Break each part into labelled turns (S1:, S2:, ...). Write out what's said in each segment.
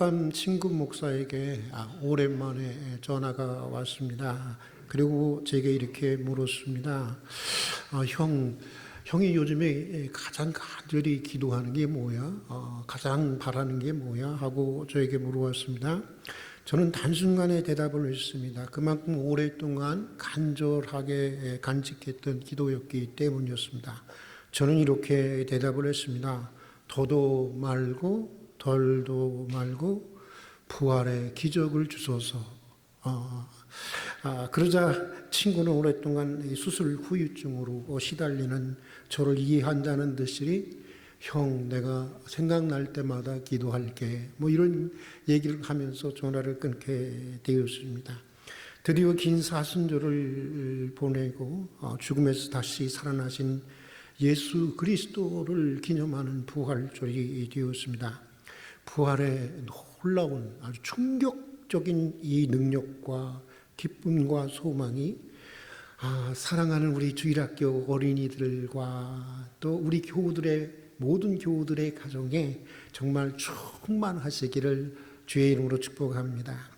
S1: 어젯밤 친구 목사에게 오랜만에 전화가 왔습니다. 그리고 제게 이렇게 물었습니다. 형이 요즘에 가장 간절히 기도하는 게 뭐야? 가장 바라는 게 뭐야? 하고 저에게 물어봤습니다. 저는 단순간에 대답을 했습니다. 그만큼 오랫동안 간절하게 간직했던 기도였기 때문이었습니다. 저는 이렇게 대답을 했습니다. 더도 말고 덜도 말고 부활의 기적을 주소서. 그러자 친구는 오랫동안 수술 후유증으로 시달리는 저를 이해한다는 듯이 형, 내가 생각날 때마다 기도할게. 이런 얘기를 하면서 전화를 끊게 되었습니다. 드디어 긴 사순절을 보내고 죽음에서 다시 살아나신 예수 그리스도를 기념하는 부활절이 되었습니다. 부활의 놀라운 아주 충격적인 이 능력과 기쁨과 소망이 사랑하는 우리 주일학교 어린이들과 또 우리 모든 교우들의 가정에 정말 충만하시기를 주의 이름으로 축복합니다.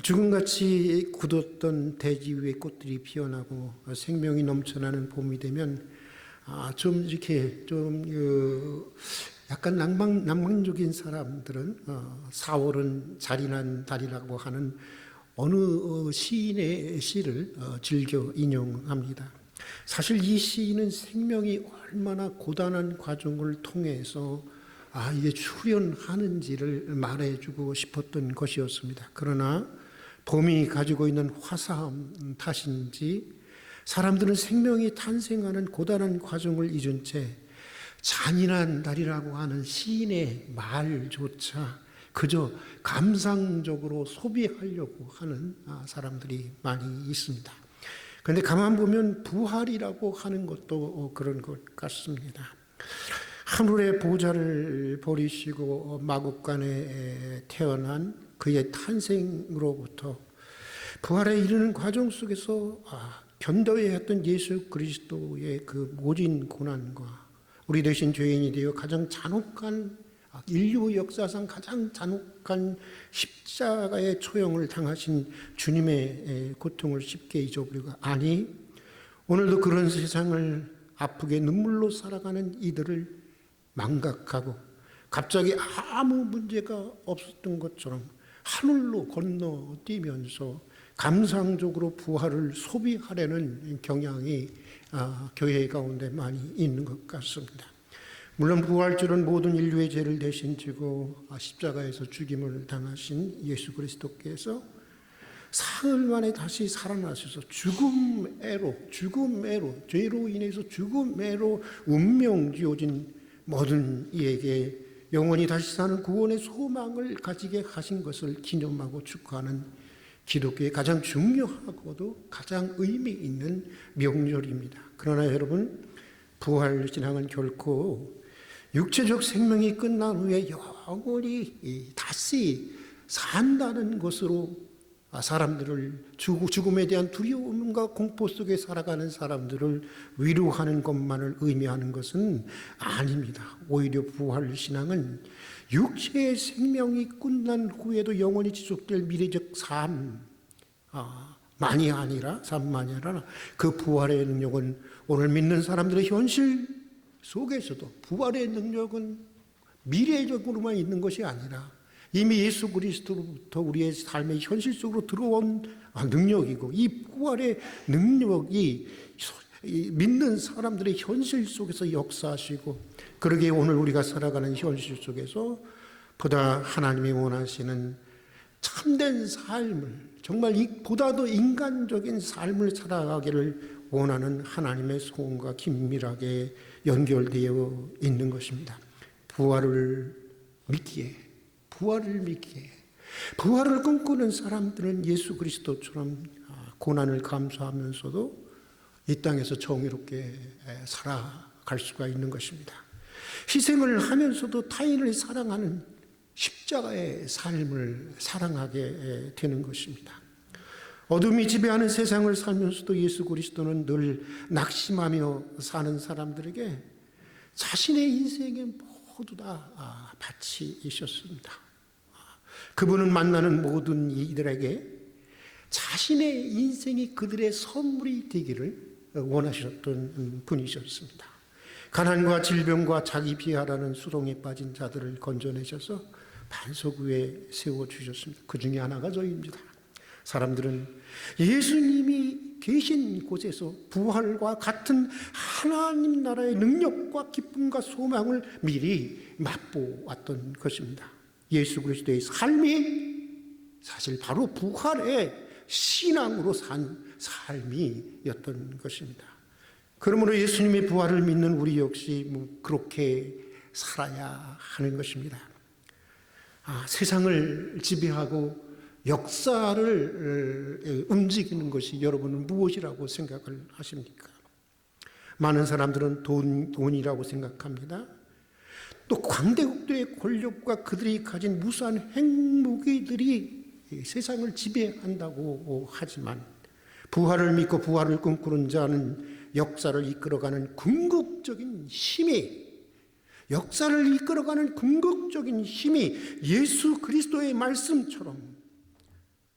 S1: 죽음같이 굳었던 대지 위에 꽃들이 피어나고 생명이 넘쳐나는 봄이 되면 약간 낭만적인 사람들은 4월은 잔인한 달이라고 하는 어느 시인의 시를 즐겨 인용합니다. 사실 이 시인은 생명이 얼마나 고단한 과정을 통해서 이게 출현하는지를 말해주고 싶었던 것이었습니다. 그러나 봄이 가지고 있는 화사함 탓인지 사람들은 생명이 탄생하는 고단한 과정을 잊은 채 잔인한 달이라고 하는 시인의 말조차 그저 감상적으로 소비하려고 하는 사람들이 많이 있습니다. 그런데 가만 보면 부활이라고 하는 것도 그런 것 같습니다. 하늘의 보좌를 버리시고 마국간에 태어난 그의 탄생으로부터 부활에 이르는 과정 속에서 견뎌야 했던 예수 그리스도의 그 모진 고난과 우리 대신 죄인이 되어 가장 잔혹한 인류 역사상 가장 잔혹한 십자가의 초형을 당하신 주님의 고통을 쉽게 잊어버리고 오늘도 그런 세상을 아프게 눈물로 살아가는 이들을 망각하고 갑자기 아무 문제가 없었던 것처럼 하늘로 건너뛰면서 감상적으로 부활을 소비하려는 경향이 교회 가운데 많이 있는 것 같습니다. 물론 부활절은 모든 인류의 죄를 대신 지고 십자가에서 죽임을 당하신 예수 그리스도께서 사흘 만에 다시 살아나셔서 죽음애로 죄로 인해서 죽음애로 운명지어진 모든 이에게 영원히 다시 사는 구원의 소망을 가지게 하신 것을 기념하고 축하하는 기독교의 가장 중요하고도 가장 의미 있는 명절입니다. 그러나 여러분, 부활 신앙은 결코 육체적 생명이 끝난 후에 영원히 다시 산다는 것으로 사람들을 죽음에 대한 두려움과 공포 속에 살아가는 사람들을 위로하는 것만을 의미하는 것은 아닙니다. 오히려 부활 신앙은 육체의 생명이 끝난 후에도 영원히 지속될 미래적 삶만이 아니라 그 부활의 능력은 오늘 믿는 사람들의 현실 속에서도 부활의 능력은 미래적으로만 있는 것이 아니라 이미 예수 그리스도로부터 우리의 삶의 현실 속으로 들어온 능력이고 이 부활의 능력이 믿는 사람들의 현실 속에서 역사하시고 그러기에 오늘 우리가 살아가는 현실 속에서 보다 하나님이 원하시는 참된 삶을 정말 보다도 인간적인 삶을 살아가기를 원하는 하나님의 소원과 긴밀하게 연결되어 있는 것입니다. 부활을 믿기에 부활을 꿈꾸는 사람들은 예수 그리스도처럼 고난을 감수하면서도 이 땅에서 정의롭게 살아갈 수가 있는 것입니다. 희생을 하면서도 타인을 사랑하는 십자가의 삶을 사랑하게 되는 것입니다. 어둠이 지배하는 세상을 살면서도 예수 그리스도는 늘 낙심하며 사는 사람들에게 자신의 인생에 모두 다 바치셨습니다. 그분은 만나는 모든 이들에게 자신의 인생이 그들의 선물이 되기를 원하셨던 분이셨습니다. 가난과 질병과 자기 비하라는 수동에 빠진 자들을 건져내셔서 반석 위에 세워주셨습니다. 그 중에 하나가 저희입니다. 사람들은 예수님이 계신 곳에서 부활과 같은 하나님 나라의 능력과 기쁨과 소망을 미리 맛보았던 것입니다. 예수 그리스도의 삶이 사실 바로 부활의 신앙으로 산 삶이었던 것입니다. 그러므로 예수님의 부활을 믿는 우리 역시 그렇게 살아야 하는 것입니다. 세상을 지배하고 역사를 움직이는 것이 여러분은 무엇이라고 생각을 하십니까? 많은 사람들은 돈이라고 생각합니다. 또 강대국들의 권력과 그들이 가진 무수한 핵무기들이 세상을 지배한다고 하지만 부활을 믿고 부활을 꿈꾸는 자는 역사를 이끌어가는 궁극적인 힘이 역사를 이끌어가는 궁극적인 힘이 예수 그리스도의 말씀처럼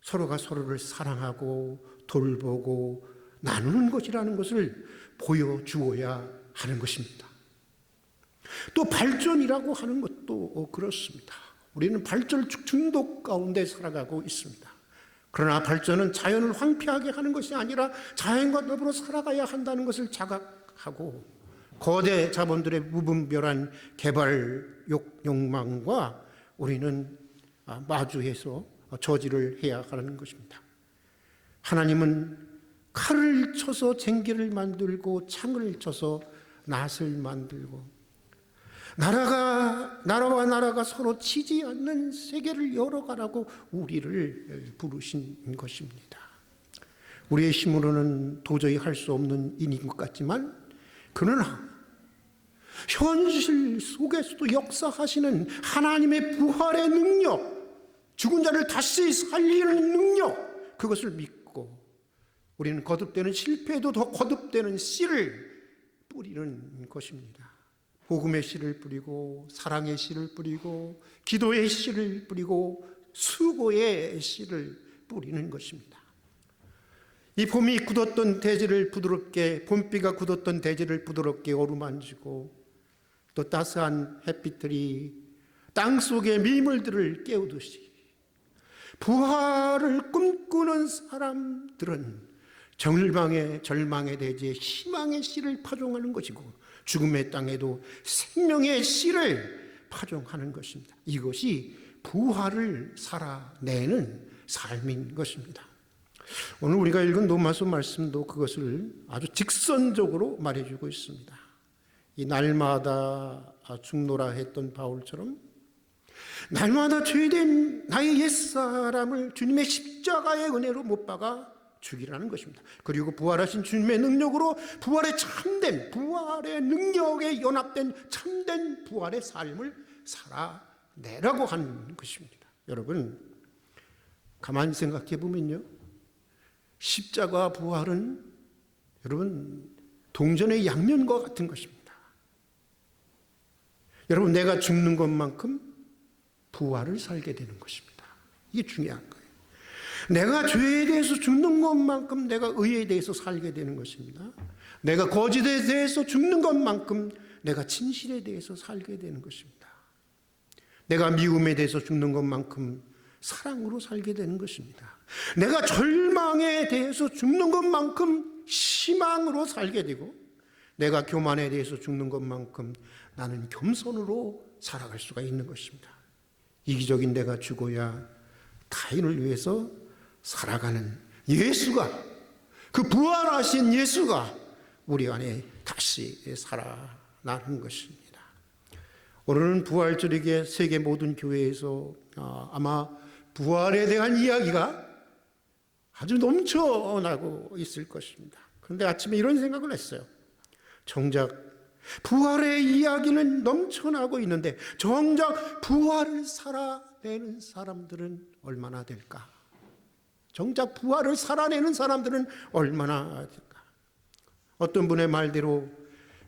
S1: 서로가 서로를 사랑하고 돌보고 나누는 것이라는 것을 보여주어야 하는 것입니다. 또 발전이라고 하는 것도 그렇습니다. 우리는 발전 중독 가운데 살아가고 있습니다. 그러나 발전은 자연을 황폐하게 하는 것이 아니라 자연과 더불어 살아가야 한다는 것을 자각하고 거대 자본들의 무분별한 개발 욕망과 우리는 마주해서 저지를 해야 하는 것입니다. 하나님은 칼을 쳐서 쟁기를 만들고 창을 쳐서 낫을 만들고 나라와 나라가 서로 치지 않는 세계를 열어가라고 우리를 부르신 것입니다. 우리의 힘으로는 도저히 할 수 없는 일인 것 같지만 그러나 현실 속에서도 역사하시는 하나님의 부활의 능력, 죽은 자를 다시 살리는 능력, 그것을 믿고 우리는 거듭되는 실패에도 더 거듭되는 씨를 뿌리는 것입니다. 복음의 씨를 뿌리고 사랑의 씨를 뿌리고 기도의 씨를 뿌리고 수고의 씨를 뿌리는 것입니다. 이 봄이 굳었던 대지를 부드럽게 봄비가 굳었던 대지를 부드럽게 어루만지고 또 따스한 햇빛들이 땅속의 미물들을 깨우듯이 부활을 꿈꾸는 사람들은 절망의 대지에 희망의 씨를 파종하는 것이고 죽음의 땅에도 생명의 씨를 파종하는 것입니다. 이것이 부활을 살아내는 삶인 것입니다. 오늘 우리가 읽은 로마서 말씀도 그것을 아주 직선적으로 말해주고 있습니다. 이 날마다 죽노라 했던 바울처럼 날마다 죄된 나의 옛사람을 주님의 십자가의 은혜로 못 박아 죽이라는 것입니다. 그리고 부활하신 주님의 능력으로 부활의 참된 부활의 능력에 연합된 참된 부활의 삶을 살아내라고 하는 것입니다. 여러분 가만히 생각해 보면요, 십자가 부활은 여러분 동전의 양면과 같은 것입니다. 여러분 내가 죽는 것만큼 부활을 살게 되는 것입니다. 이게 중요한 거예요. 내가 죄에 대해서 죽는 것만큼 내가 의에 대해서 살게 되는 것입니다. 내가 거짓에 대해서 죽는 것만큼 내가 진실에 대해서 살게 되는 것입니다. 내가 미움에 대해서 죽는 것만큼 사랑으로 살게 되는 것입니다. 내가 절망에 대해서 죽는 것만큼 희망으로 살게 되고 내가 교만에 대해서 죽는 것만큼 나는 겸손으로 살아갈 수가 있는 것입니다. 이기적인 내가 죽어야 타인을 위해서 살아가는 예수가, 그 부활하신 예수가 우리 안에 다시 살아나는 것입니다. 오늘은 부활절기에 세계 모든 교회에서 아마 부활에 대한 이야기가 아주 넘쳐나고 있을 것입니다. 그런데 아침에 이런 생각을 했어요. 정작 부활의 이야기는 넘쳐나고 있는데 정작 부활을 살아내는 사람들은 얼마나 될까? 정작 부활을 살아내는 사람들은 얼마나 될까? 어떤 분의 말대로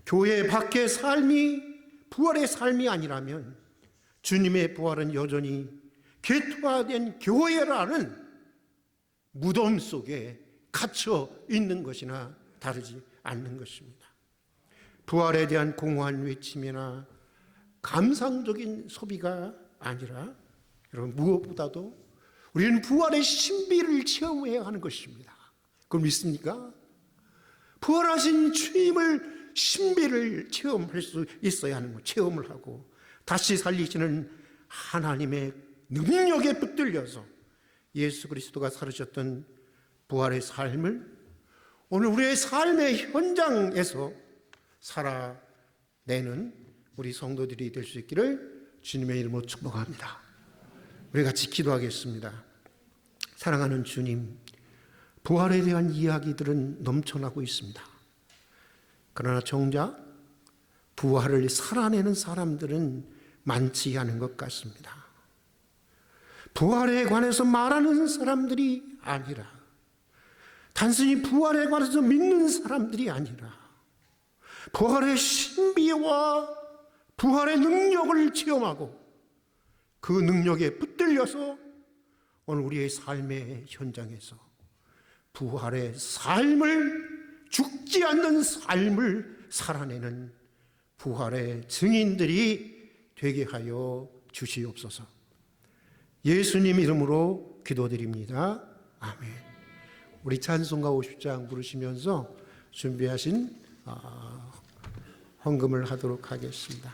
S1: 교회 밖의 삶이 부활의 삶이 아니라면 주님의 부활은 여전히 개토화된 교회라는 무덤 속에 갇혀 있는 것이나 다르지 않는 것입니다. 부활에 대한 공허한 외침이나 감상적인 소비가 아니라 여러분, 무엇보다도 우리는 부활의 신비를 체험해야 하는 것입니다. 그걸 믿습니까? 부활하신 주님을 신비를 체험할 수 있어야 하는 것, 체험을 하고 다시 살리시는 하나님의 능력에 붙들려서 예수 그리스도가 살으셨던 부활의 삶을 오늘 우리의 삶의 현장에서 살아내는 우리 성도들이 될 수 있기를 주님의 이름으로 축복합니다. 우리 같이 기도하겠습니다. 사랑하는 주님, 부활에 대한 이야기들은 넘쳐나고 있습니다. 그러나 정작 부활을 살아내는 사람들은 많지 않은 것 같습니다. 부활에 관해서 말하는 사람들이 아니라, 단순히 부활에 관해서 믿는 사람들이 아니라 부활의 신비와 부활의 능력을 체험하고 그 능력에 붙들려서 오늘 우리의 삶의 현장에서 부활의 삶을, 죽지 않는 삶을 살아내는 부활의 증인들이 되게 하여 주시옵소서. 예수님 이름으로 기도드립니다. 아멘. 우리 찬송가 50장 부르시면서 준비하신 헌금을 하도록 하겠습니다.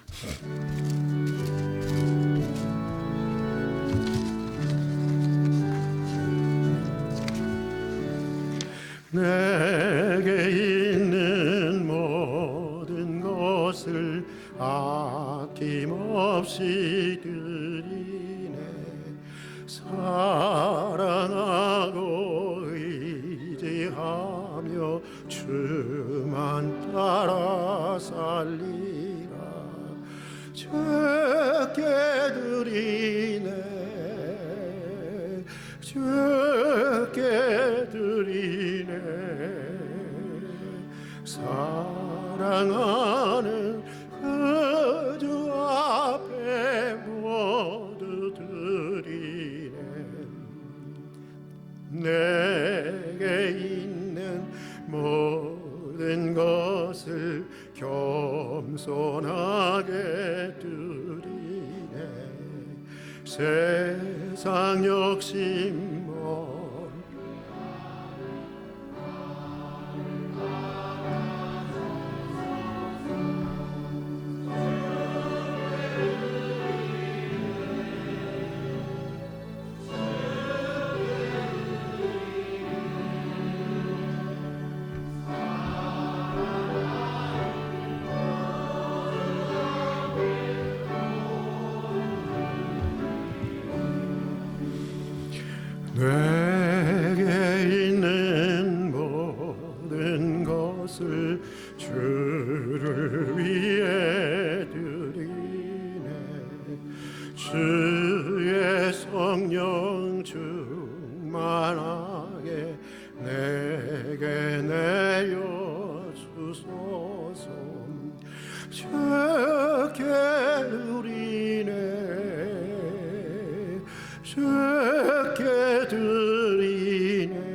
S1: 내게 있는 모든 것을 아낌없이 드리네. 사랑하고 의지하며 주만 따라 살리라. 주께 드리네, 주께 드리네. 사랑하는 그 주 앞에 모두 드리네. 내게 있는 모든 것을 겸손하게 드리네. 세상 욕심 내게 있는 모든 것을 주를 위해 드리네. 주의 성령 충만하게 내게 내어 주소서. 주께 드리네, 주께 드리네.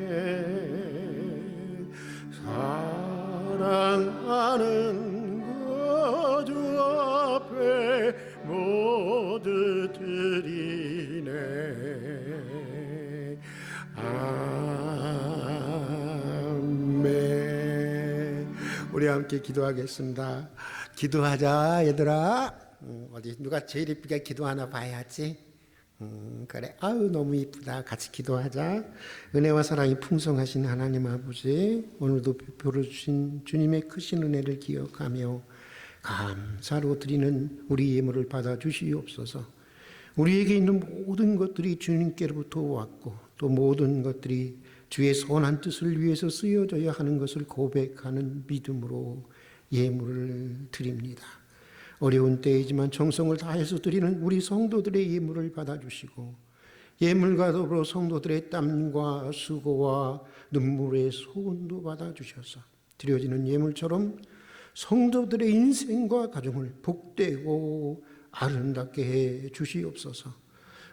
S1: 사랑하는 그 주 앞에 모두 드리네. 아멘. 우리 함께 기도하겠습니다. 기도하자, 얘들아. 어디 누가 제일 이쁘게 기도하나 봐야지. 그래. 아유, 너무 이쁘다. 같이 기도하자. 은혜와 사랑이 풍성하신 하나님 아버지, 오늘도 베풀어 주신 주님의 크신 은혜를 기억하며 감사로 드리는 우리 예물을 받아 주시옵소서. 우리에게 있는 모든 것들이 주님께로부터 왔고 또 모든 것들이 주의 선한 뜻을 위해서 쓰여져야 하는 것을 고백하는 믿음으로 예물을 드립니다. 어려운 때이지만 정성을 다해서 드리는 우리 성도들의 예물을 받아주시고 예물과 더불어 성도들의 땀과 수고와 눈물의 소원도 받아주셔서 드려지는 예물처럼 성도들의 인생과 가정을 복되고 아름답게 해 주시옵소서.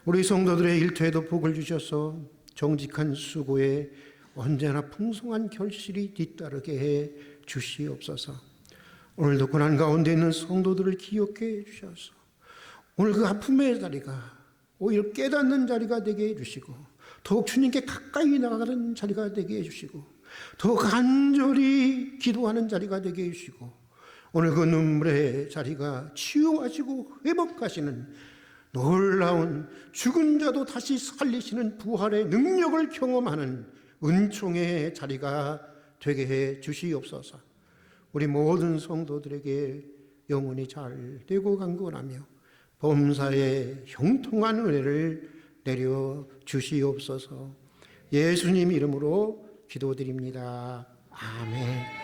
S1: 우리 성도들의 일터에도 복을 주셔서 정직한 수고에 언제나 풍성한 결실이 뒤따르게 해 주시옵소서. 오늘도 고난 가운데 있는 성도들을 기억해 주셔서 오늘 그 아픔의 자리가 오히려 깨닫는 자리가 되게 해주시고, 더욱 주님께 가까이 나가는 자리가 되게 해주시고, 더 간절히 기도하는 자리가 되게 해주시고, 오늘 그 눈물의 자리가 치유하시고 회복하시는 놀라운 죽은 자도 다시 살리시는 부활의 능력을 경험하는 은총의 자리가 되게 해 주시옵소서. 우리 모든 성도들에게 영원히 잘 되고 간구하며 범사에 형통한 은혜를 내려 주시옵소서. 예수님 이름으로 기도드립니다. 아멘.